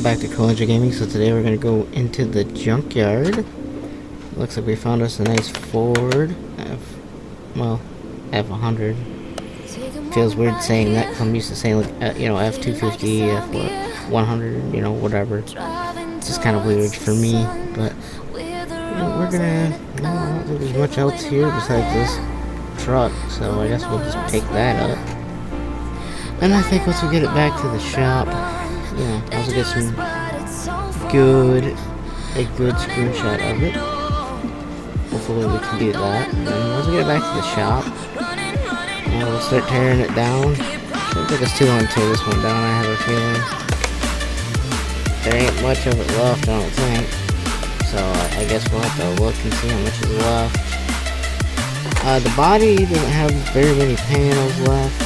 welcome back to Collinger Gaming. So today we're gonna go into the junkyard. Looks like we found us a nice Ford F100. Feels weird saying that 'cause I'm used to saying like F250, F100, whatever. It's just kind of weird for me, but we're gonna. I don't think there's much else here besides this truck, so I guess we'll just pick that up. And I think once we get it back to the shop, I'll get a good screenshot of it. Hopefully we can do that. And once we get it back to the shop, we'll start tearing it down. Shouldn't take us too long to tear this one down, I have a feeling. There ain't much of it left, I don't think. So I guess we'll have to look and see how much is left. The body doesn't have very many panels left.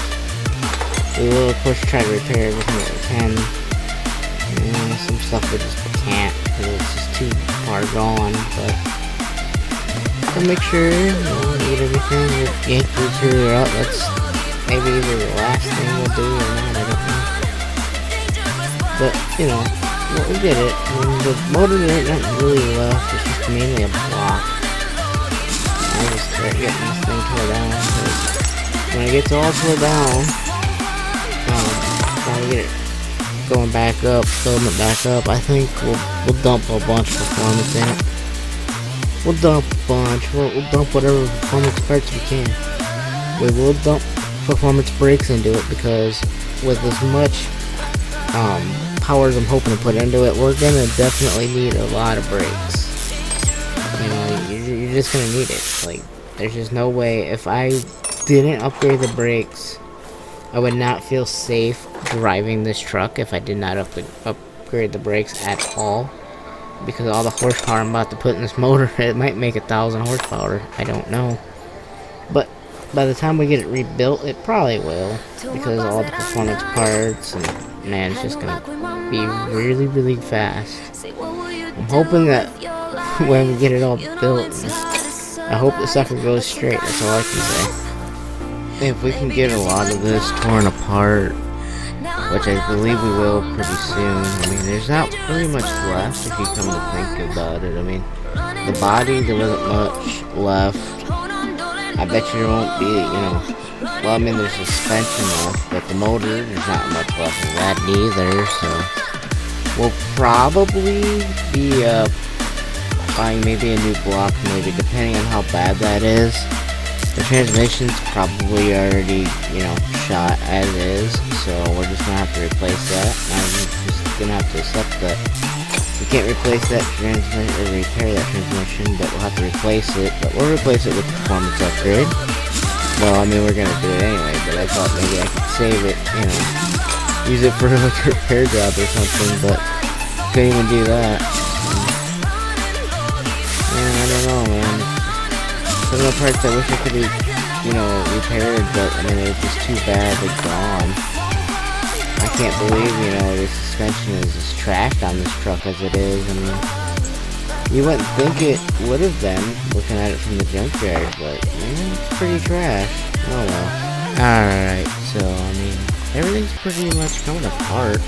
We will of course try to repair everything that we can. Some stuff we just can't because it's just too far gone, but to make sure we get everything, yank the interior out. That's maybe either the last thing we'll do or not, I don't know. But we'll get it. The motor there ain't nothing really left, it's just mainly a block. I'll just start getting this thing tore down, because when it gets all tore down, when we get it going back up, filling it back up, I think we'll dump a bunch of performance in it. We'll dump a bunch. We'll dump whatever performance parts we can. We will dump performance brakes into it, because with as much power as I'm hoping to put into it, we're gonna definitely need a lot of brakes. You're just gonna need it. Like, there's just no way. If I didn't upgrade the brakes, I would not feel safe driving this truck if I did not upgrade the brakes at all. Because all the horsepower I'm about to put in this motor, it might make 1,000 horsepower. I don't know. But by the time we get it rebuilt, it probably will. Because all the performance parts, and man, it's just gonna be really, really fast. I'm hoping that when we get it all built, I hope the sucker goes straight. That's all I can say. If we can get a lot of this torn apart, which I believe we will pretty soon. I mean, there's not really much left if you come to think about it. I mean, the body, there wasn't much left. I bet you there won't be, well, I mean, there's suspension left, but the motor, there's not much left of that neither, so we'll probably be buying maybe a new block, maybe, depending on how bad that is. The transmission's probably already, shot as is, so we're just gonna have to replace that. I'm just gonna have to accept that we can't replace that transmission or repair that transmission, but we'll have to replace it. But we'll replace it with performance upgrade. Well, I mean, we're gonna do it anyway, but I thought maybe I could save it, use it for like a repair job or something, but couldn't even do that. Yeah, I don't know, man. Some of the parts I wish I could have, repaired, but I mean, it's just too badly gone. I can't believe, the suspension is as trashed on this truck as it is. I mean, you wouldn't think it would have been, looking at it from the junkyard, but, it's pretty trash. Oh well. Alright, so, I mean, everything's pretty much coming apart.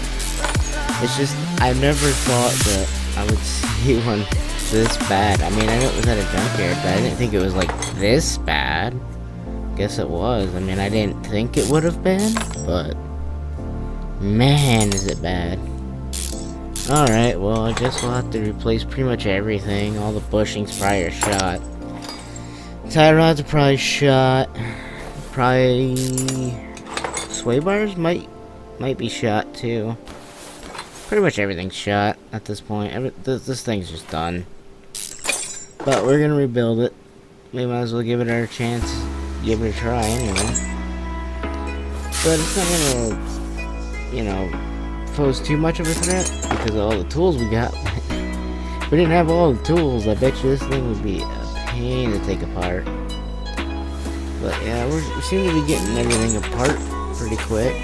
It's just, I never thought that I would see one this bad. I mean, I know it was at a junkyard, but I didn't think it was like this bad. Guess it was. I mean, I didn't think it would have been, but man, is it bad. Alright, well, I guess we'll have to replace pretty much everything. All the bushings probably are shot. Tie rods are probably shot. Probably sway bars might be shot too. Pretty much everything's shot at this point. This thing's just done. But we're gonna rebuild it. We might as well give it our chance. Give it a try anyway. But it's not gonna, pose too much of a threat because of all the tools we got. If we didn't have all the tools, I bet you this thing would be a pain to take apart. But yeah, we seem to be getting everything apart pretty quick.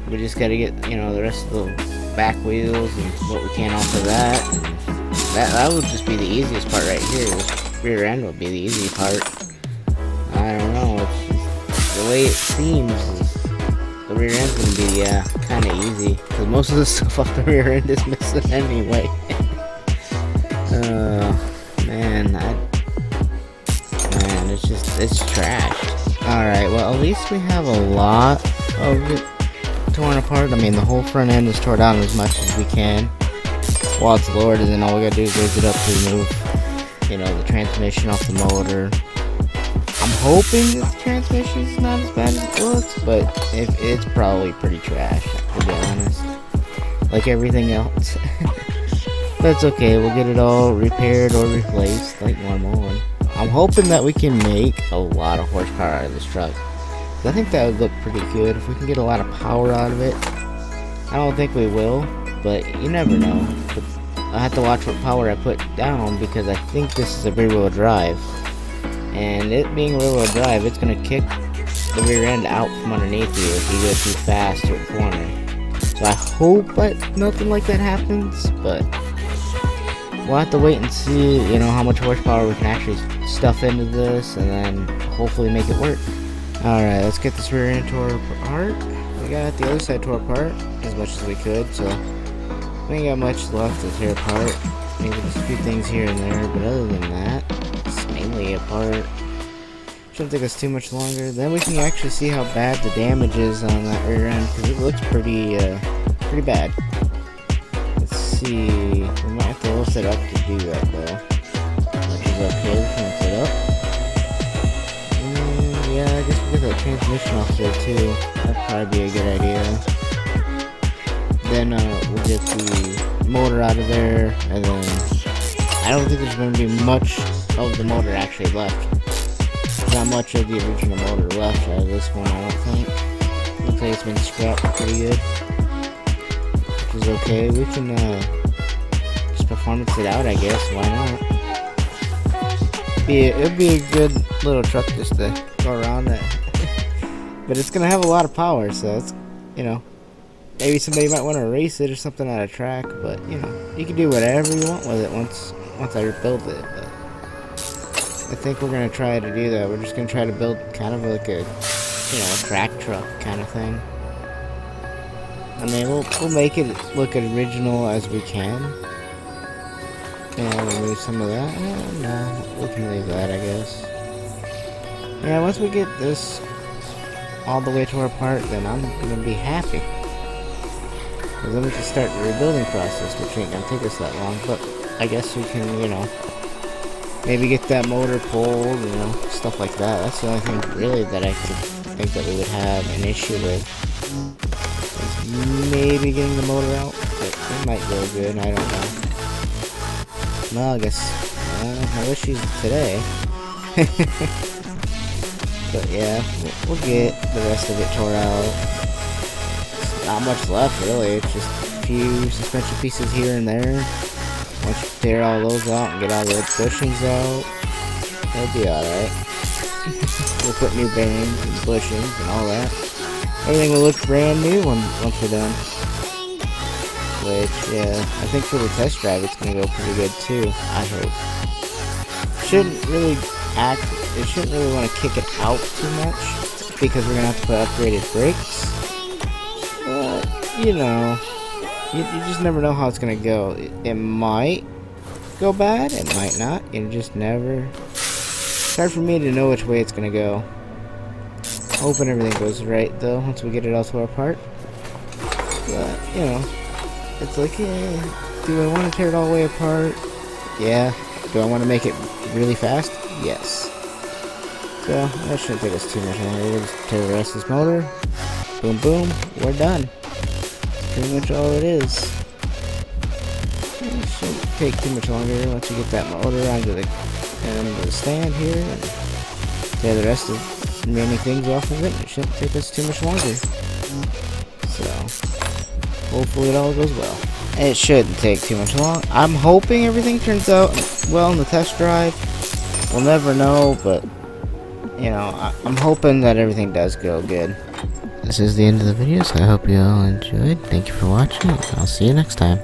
We just gotta get, the rest of the back wheels and what we can off of that. That would just be the easiest part right here. This rear end would be the easy part. I don't know, it's just the way it seems is the rear end's gonna be kind kind of easy, because most of the stuff off the rear end is missing anyway. Man, it's trash. Alright, well, at least we have a lot of it torn apart. I mean, the whole front end is torn down as much as we can while it's lowered, and then all we gotta do is raise it up to remove, you know, the transmission off the motor. I'm hoping that the transmission is not as bad as it looks, but if it's probably pretty trash, to be honest. Like everything else. But it's okay, we'll get it all repaired or replaced like normal. And I'm hoping that we can make a lot of horsepower out of this truck. I think that would look pretty good if we can get a lot of power out of it. I don't think we will, but you never know. But I have to watch what power I put down, because I think this is a rear-wheel drive. And it being rear-wheel drive, it's going to kick the rear end out from underneath you if you go too fast to a corner. So I hope that nothing like that happens, but we'll have to wait and see, you know, how much horsepower we can actually stuff into this, and then hopefully make it work. Alright, let's get this rear end tore apart. We got the other side tore apart as much as we could, so we ain't got much left to tear apart. Maybe just a few things here and there, but other than that, it's mainly apart. Shouldn't take us too much longer. Then we can actually see how bad the damage is on that rear end, because it looks pretty bad. Let's see, we might have to lift it up to do that though. Which is okay, we can lift it up. And yeah, I guess we'll get that transmission off there too. That'd probably be a good idea. Then we'll get the motor out of there, and then I don't think there's going to be much of the motor actually left. Not much of the original motor left out of this one, I don't think. Looks like it's been scrapped pretty good, which is okay. We can just performance it out, I guess. Why not? It'd be a good little truck just to go around it. But it's gonna have a lot of power, so it's, you know, maybe somebody might want to race it or something at a track. But you know, you can do whatever you want with it once I rebuild it. But I think we're gonna try to do that. We're just gonna try to build kind of like a, you know, a track truck kind of thing. I mean, we'll make it look as original as we can. And remove some of that. No, we can leave that, I guess. Yeah, once we get this all the way tore apart, then I'm gonna be happy. Because then we can start the rebuilding process, which ain't gonna take us that long. But I guess we can, you know, maybe get that motor pulled, you know, stuff like that. That's the only thing really that I could think that we would have an issue with. Is maybe getting the motor out, but it might go good, I don't know. Well, I guess, I wish she's today. But yeah, we'll get the rest of it tore out. There's not much left really, it's just a few suspension pieces here and there. Once you tear all those out and get all the bushings out, it'll be alright. We'll put new bearings and bushings and all that. Everything will look brand new once we're done. Which, yeah, I think for the test drive it's gonna go pretty good too, I hope. Shouldn't really want to kick it out too much, because we're gonna have to put upgraded brakes. But, you know, you just never know how it's gonna go. It might go bad, it might not. You just never. It's hard for me to know which way it's gonna go. Hoping everything goes right though once we get it all tore apart. But, you know, it's like, yeah, do I want to tear it all the way apart? Yeah. Do I want to make it really fast? Yes. So, that shouldn't take us too much longer. We'll just tear the rest of this motor. Boom, boom. We're done. That's pretty much all it is. It shouldn't take too much longer once you get that motor onto the end of the stand here. And tear the rest of the remaining things off of it. It shouldn't take us too much longer. So, hopefully it all goes well. It shouldn't take too much long. I'm hoping everything turns out well in the test drive. We'll never know, but, you know, I'm hoping that everything does go good. This is the end of the video, so I hope you all enjoyed. Thank you for watching. I'll see you next time.